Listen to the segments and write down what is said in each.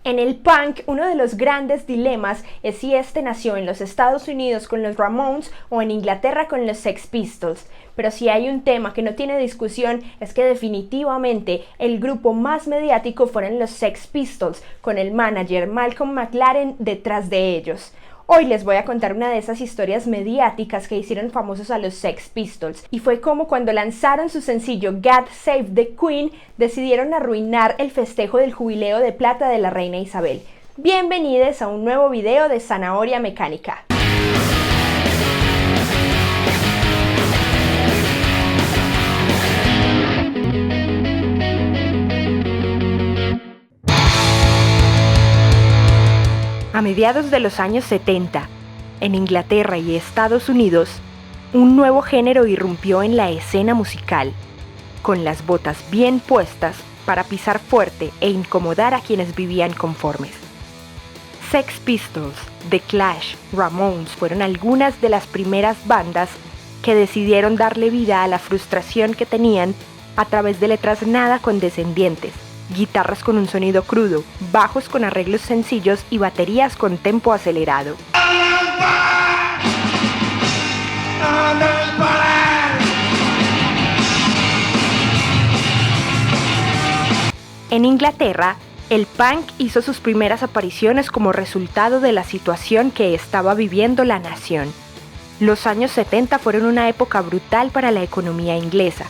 En el punk, uno de los grandes dilemas es si este nació en los Estados Unidos con los Ramones o en Inglaterra con los Sex Pistols. Pero si hay un tema que no tiene discusión es que definitivamente el grupo más mediático fueron los Sex Pistols, con el manager Malcolm McLaren detrás de ellos. Hoy les voy a contar una de esas historias mediáticas que hicieron famosos a los Sex Pistols, y fue como cuando lanzaron su sencillo God Save the Queen decidieron arruinar el festejo del jubileo de plata de la reina Isabel. Bienvenidos a un nuevo video de Zanahoria Mecánica. A mediados de los años 70, en Inglaterra y Estados Unidos, un nuevo género irrumpió en la escena musical, con las botas bien puestas para pisar fuerte e incomodar a quienes vivían conformes. Sex Pistols, The Clash, Ramones fueron algunas de las primeras bandas que decidieron darle vida a la frustración que tenían a través de letras nada condescendientes, guitarras con un sonido crudo, bajos con arreglos sencillos y baterías con tempo acelerado. En Inglaterra, el punk hizo sus primeras apariciones como resultado de la situación que estaba viviendo la nación. Los años 70 fueron una época brutal para la economía inglesa.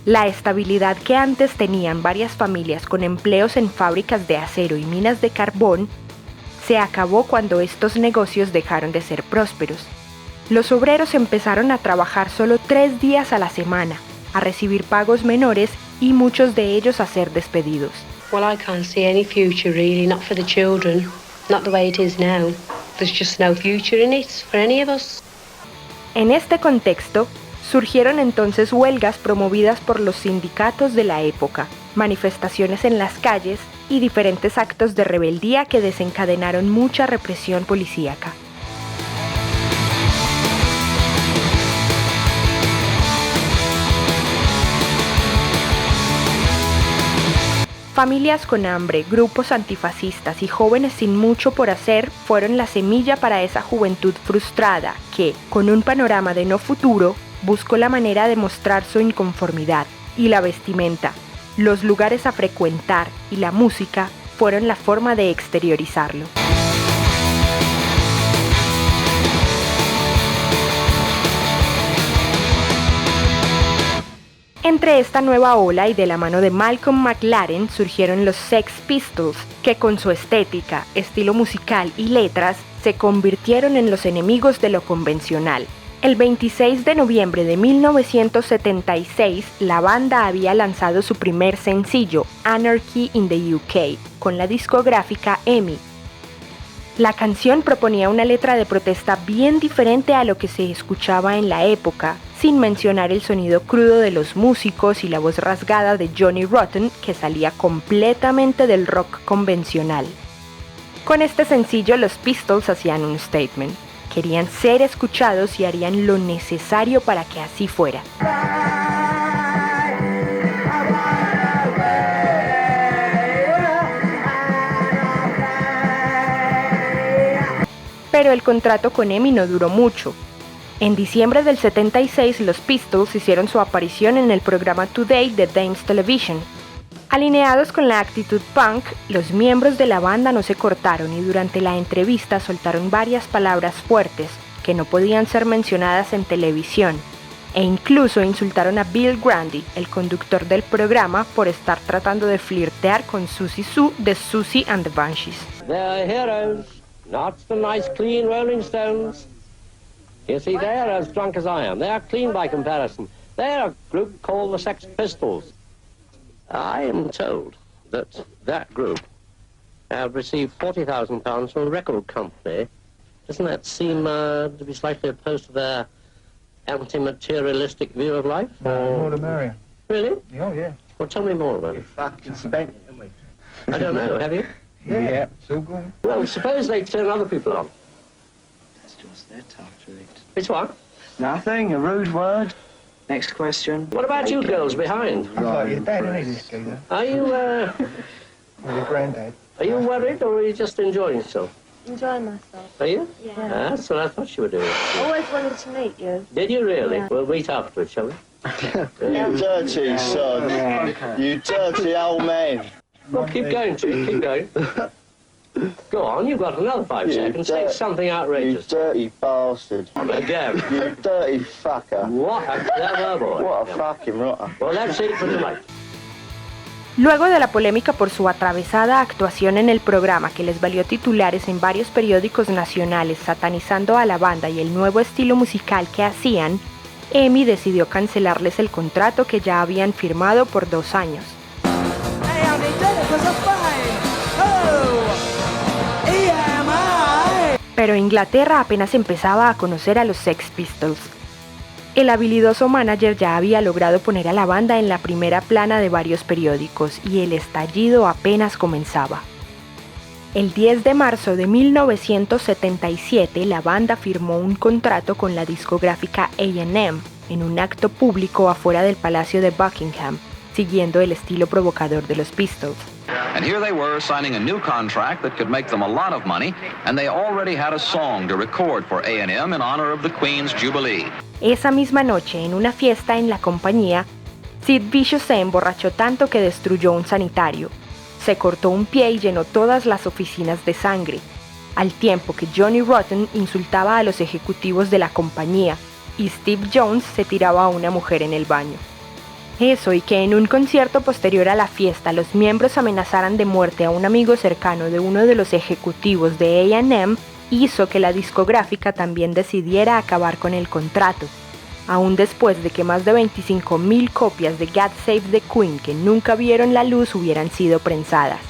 La estabilidad que antes tenían varias familias con empleos en fábricas de acero y minas de carbón se acabó cuando estos negocios dejaron de ser prósperos. Los obreros empezaron a trabajar solo 3 días a la semana, a recibir pagos menores y muchos de ellos a ser despedidos. Well, I can't see any future really, not for the children, not the way it is now. There's just no future in it for any of us. En este contexto, surgieron entonces huelgas promovidas por los sindicatos de la época, manifestaciones en las calles y diferentes actos de rebeldía que desencadenaron mucha represión policíaca. Familias con hambre, grupos antifascistas y jóvenes sin mucho por hacer fueron la semilla para esa juventud frustrada que, con un panorama de no futuro, buscó la manera de mostrar su inconformidad, y la vestimenta, los lugares a frecuentar y la música fueron la forma de exteriorizarlo. Entre esta nueva ola y de la mano de Malcolm McLaren surgieron los Sex Pistols, que con su estética, estilo musical y letras se convirtieron en los enemigos de lo convencional. El 26 de noviembre de 1976, la banda había lanzado su primer sencillo, Anarchy in the UK, con la discográfica EMI. La canción proponía una letra de protesta bien diferente a lo que se escuchaba en la época, sin mencionar el sonido crudo de los músicos y la voz rasgada de Johnny Rotten, que salía completamente del rock convencional. Con este sencillo, los Pistols hacían un statement. Querían ser escuchados y harían lo necesario para que así fuera. Pero el contrato con EMI no duró mucho. En diciembre del 76, los Pistols hicieron su aparición en el programa Today de Dames Television. Alineados con la actitud punk, los miembros de la banda no se cortaron y durante la entrevista soltaron varias palabras fuertes que no podían ser mencionadas en televisión, e incluso insultaron a Bill Grundy, el conductor del programa, por estar tratando de flirtear con Susie Sue de Susie and the Banshees. They're heroes, not the nice clean Rolling Stones. You see, they're as drunk as I am. They are clean by comparison. They're a group called the Sex Pistols. I am told that group have received £40,000 from a record company. Doesn't that seem to be slightly opposed to their anti-materialistic view of life? More the merrier. Really? Oh, yeah. Well, tell me more about it. We fucking spent it, haven't we? I don't know, have you? Yeah, it's all good. Well, suppose they turn other people on. That's just their tartary. Which one? Nothing, a rude word. Next question. What about you girls behind? Right. Like your dad, isn't he, this geezer? Are you, With your granddad. Are you worried or are you just enjoying yourself? Enjoying myself. Are you? Yeah. That's what I thought you were doing. I always wanted to meet you. Did you really? Yeah. We'll meet afterwards, shall we? You dirty son. You dirty old man. Well, keep going, Chick. Keep going. Go on, you've got another 5 seconds. Say something You outrageous. dirty bastard. Again. You dirty fucker. What a clever boy. What a fucking rotter. Well, that's it for tonight. Luego de la polémica por su atravesada actuación en el programa que les valió titulares en varios periódicos nacionales satanizando a la banda y el nuevo estilo musical que hacían, EMI decidió cancelarles el contrato que ya habían firmado por 2 años. Pero Inglaterra apenas empezaba a conocer a los Sex Pistols. El habilidoso manager ya había logrado poner a la banda en la primera plana de varios periódicos y el estallido apenas comenzaba. El 10 de marzo de 1977, la banda firmó un contrato con la discográfica A&M en un acto público afuera del Palacio de Buckingham, siguiendo el estilo provocador de los Pistols. And here they were signing a new contract that could make them a lot of money, and they already had a song to record for A&M in honor of the Queen's Jubilee. Esa misma noche, en una fiesta en la compañía, Sid Vicious se emborrachó tanto que destruyó un sanitario. Se cortó un pie y llenó todas las oficinas de sangre, al tiempo que Johnny Rotten insultaba a los ejecutivos de la compañía y Steve Jones se tiraba a una mujer en el baño. Eso y que en un concierto posterior a la fiesta los miembros amenazaran de muerte a un amigo cercano de uno de los ejecutivos de A&M hizo que la discográfica también decidiera acabar con el contrato, aún después de que más de 25,000 copias de God Save the Queen que nunca vieron la luz hubieran sido prensadas.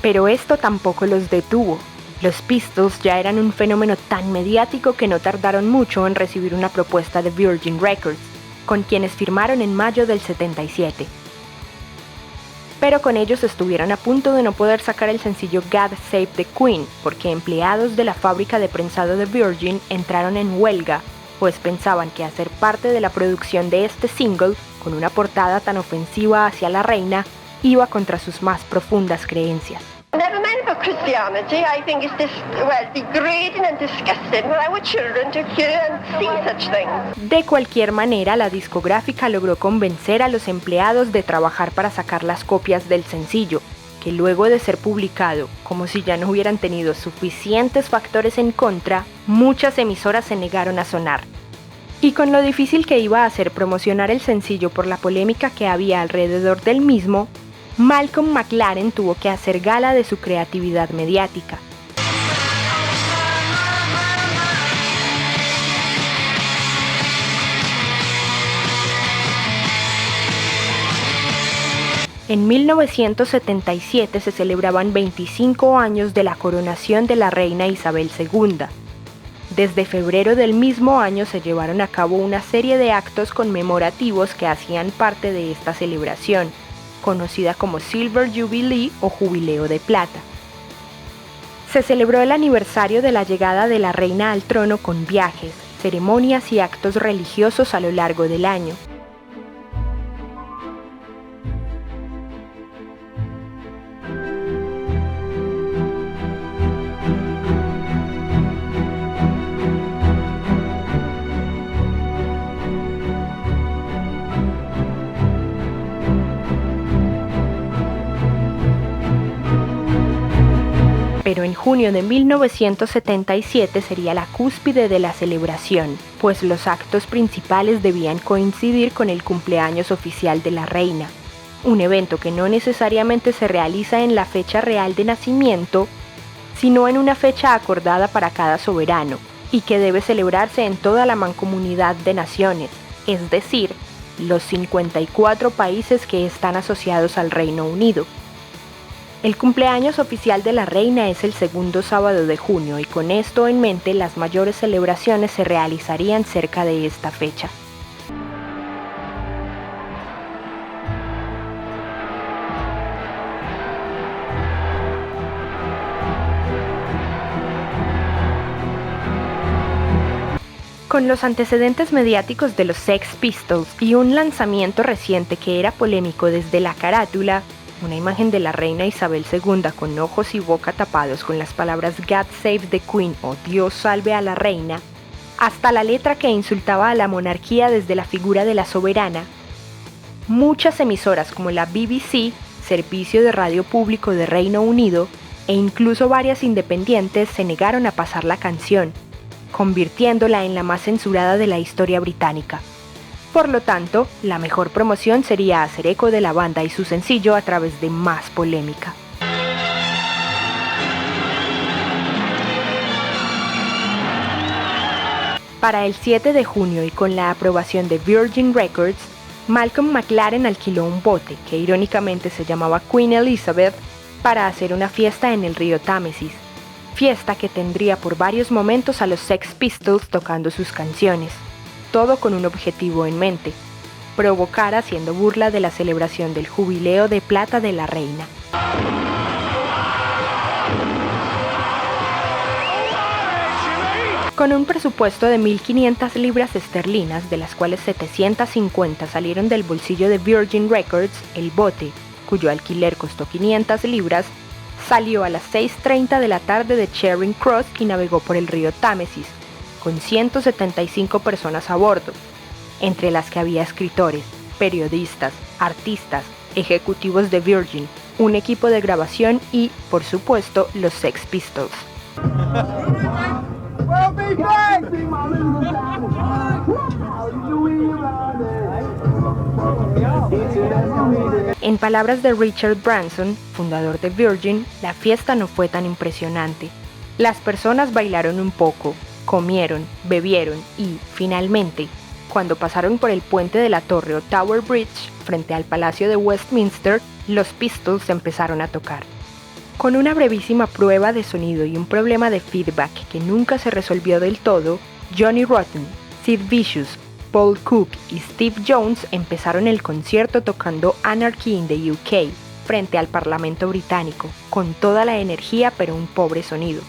Pero esto tampoco los detuvo. Los Pistols ya eran un fenómeno tan mediático que no tardaron mucho en recibir una propuesta de Virgin Records, con quienes firmaron en mayo del 77. Pero con ellos estuvieron a punto de no poder sacar el sencillo God Save the Queen, porque empleados de la fábrica de prensado de Virgin entraron en huelga, pues pensaban que hacer parte de la producción de este single, con una portada tan ofensiva hacia la reina, iba contra sus más profundas creencias. Never mind about Christianity. I think it's degrading and disgusting for our children to hear and see such things. De cualquier manera, la discográfica logró convencer a los empleados de trabajar para sacar las copias del sencillo, que luego de ser publicado, como si ya no hubieran tenido suficientes factores en contra, muchas emisoras se negaron a sonar. Y con lo difícil que iba a ser promocionar el sencillo por la polémica que había alrededor del mismo, Malcolm McLaren tuvo que hacer gala de su creatividad mediática. En 1977 se celebraban 25 años de la coronación de la reina Isabel II. Desde febrero del mismo año se llevaron a cabo una serie de actos conmemorativos que hacían parte de esta celebración, conocida como Silver Jubilee o Jubileo de Plata. Se celebró el aniversario de la llegada de la reina al trono con viajes, ceremonias y actos religiosos a lo largo del año. Pero en junio de 1977 sería la cúspide de la celebración, pues los actos principales debían coincidir con el cumpleaños oficial de la reina, un evento que no necesariamente se realiza en la fecha real de nacimiento, sino en una fecha acordada para cada soberano, y que debe celebrarse en toda la mancomunidad de naciones, es decir, los 54 países que están asociados al Reino Unido. El cumpleaños oficial de la reina es el segundo sábado de junio y con esto en mente las mayores celebraciones se realizarían cerca de esta fecha. Con los antecedentes mediáticos de los Sex Pistols y un lanzamiento reciente que era polémico desde la carátula, una imagen de la reina Isabel II con ojos y boca tapados con las palabras God Save the Queen o Dios salve a la reina, hasta la letra que insultaba a la monarquía desde la figura de la soberana, muchas emisoras como la BBC, servicio de radio público de Reino Unido, e incluso varias independientes se negaron a pasar la canción, convirtiéndola en la más censurada de la historia británica. Por lo tanto, la mejor promoción sería hacer eco de la banda y su sencillo a través de más polémica. Para el 7 de junio y con la aprobación de Virgin Records, Malcolm McLaren alquiló un bote, que irónicamente se llamaba Queen Elizabeth, para hacer una fiesta en el río Támesis, fiesta que tendría por varios momentos a los Sex Pistols tocando sus canciones, todo con un objetivo en mente: provocar haciendo burla de la celebración del jubileo de plata de la reina. Con un presupuesto de 1.500 libras esterlinas, de las cuales 750 salieron del bolsillo de Virgin Records, el bote, cuyo alquiler costó 500 libras, salió a las 6:30 de la tarde de Charing Cross y navegó por el río Támesis, con 175 personas a bordo, entre las que había escritores, periodistas, artistas, ejecutivos de Virgin, un equipo de grabación y, por supuesto, los Sex Pistols. En palabras de Richard Branson, fundador de Virgin, la fiesta no fue tan impresionante. Las personas bailaron un poco, comieron, bebieron y, finalmente, cuando pasaron por el puente de la torre o Tower Bridge, frente al Palacio de Westminster, los Pistols empezaron a tocar. Con una brevísima prueba de sonido y un problema de feedback que nunca se resolvió del todo, Johnny Rotten, Sid Vicious, Paul Cook y Steve Jones empezaron el concierto tocando Anarchy in the UK, frente al Parlamento británico, con toda la energía pero un pobre sonido.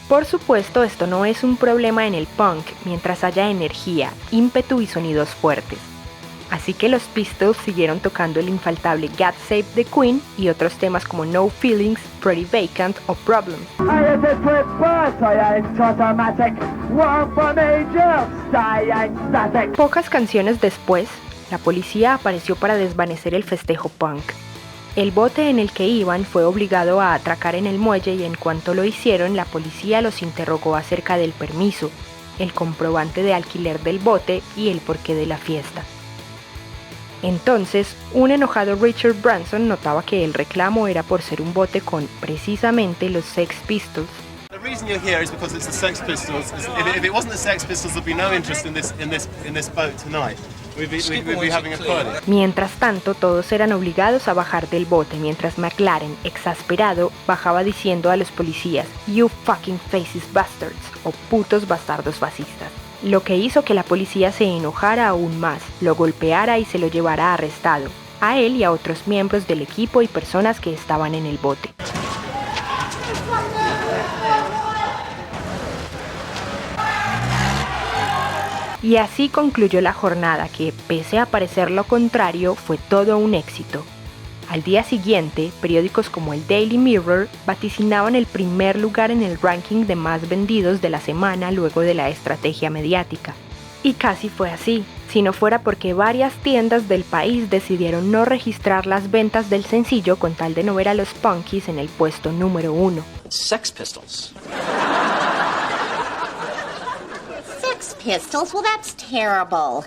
Por supuesto, esto no es un problema en el punk mientras haya energía, ímpetu y sonidos fuertes. Así que los Pistols siguieron tocando el infaltable God Save the Queen y otros temas como No Feelings, Pretty Vacant o Problem. Pocas canciones después, la policía apareció para desvanecer el festejo punk. El bote en el que iban fue obligado a atracar en el muelle y en cuanto lo hicieron, la policía los interrogó acerca del permiso, el comprobante de alquiler del bote y el porqué de la fiesta. Entonces, un enojado Richard Branson notaba que el reclamo era por ser un bote con, precisamente, los Sex Pistols. The reason you're here is because it's the Sex Pistols. If it wasn't the Sex Pistols, there'd be no interest in this boat tonight. We'd be having a party. Mientras tanto, todos eran obligados a bajar del bote, mientras McLaren, exasperado, bajaba diciendo a los policías "You fucking fascist bastards" o putos bastardos fascistas, lo que hizo que la policía se enojara aún más, lo golpeara y se lo llevara arrestado, a él y a otros miembros del equipo y personas que estaban en el bote. Y así concluyó la jornada que, pese a parecer lo contrario, fue todo un éxito. Al día siguiente, periódicos como el Daily Mirror vaticinaban el primer lugar en el ranking de más vendidos de la semana luego de la estrategia mediática. Y casi fue así, si no fuera porque varias tiendas del país decidieron no registrar las ventas del sencillo con tal de no ver a los punkies en el puesto número 1. Sex Pistols. Sex Pistols? Well, that's terrible.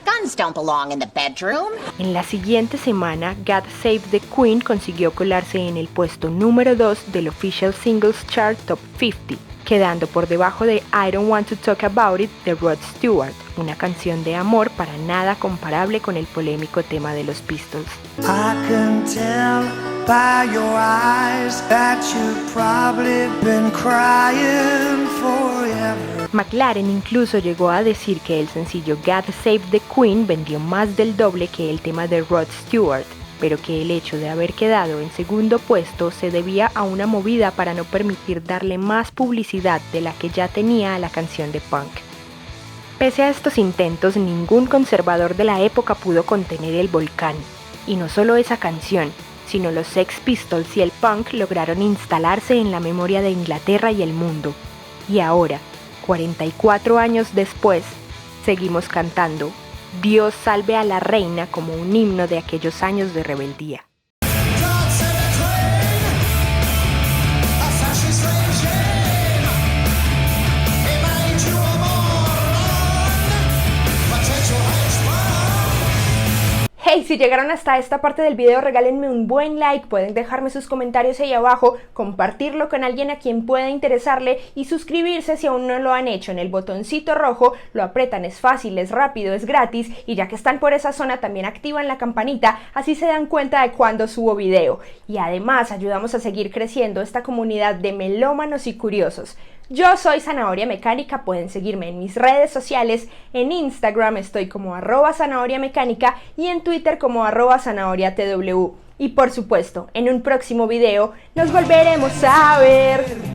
Guns don't belong in the bedroom. En la siguiente semana, God Save the Queen consiguió colarse en el puesto número 2 del Official Singles Chart Top 50, quedando por debajo de I Don't Want to Talk About It de Rod Stewart, una canción de amor para nada comparable con el polémico tema de los Pistols. I can tell by your eyes that you've probably been crying forever. McLaren incluso llegó a decir que el sencillo God Save the Queen vendió más del doble que el tema de Rod Stewart, pero que el hecho de haber quedado en segundo puesto se debía a una movida para no permitir darle más publicidad de la que ya tenía a la canción de punk. Pese a estos intentos, ningún conservador de la época pudo contener el volcán, y no solo esa canción, sino los Sex Pistols y el punk lograron instalarse en la memoria de Inglaterra y el mundo. Y ahora, 44 años después, seguimos cantando Dios salve a la reina como un himno de aquellos años de rebeldía. Hey, si llegaron hasta esta parte del video, regálenme un buen like, pueden dejarme sus comentarios ahí abajo, compartirlo con alguien a quien pueda interesarle y suscribirse si aún no lo han hecho. En el botoncito rojo lo apretan, es fácil, es rápido, es gratis, y ya que están por esa zona también activan la campanita, así se dan cuenta de cuando subo video. Y además ayudamos a seguir creciendo esta comunidad de melómanos y curiosos. Yo soy Zanahoria Mecánica, pueden seguirme en mis redes sociales, en Instagram estoy como @zanahoriamecánica y en Twitter como @zanahoriatw. Y por supuesto, en un próximo video nos volveremos a ver.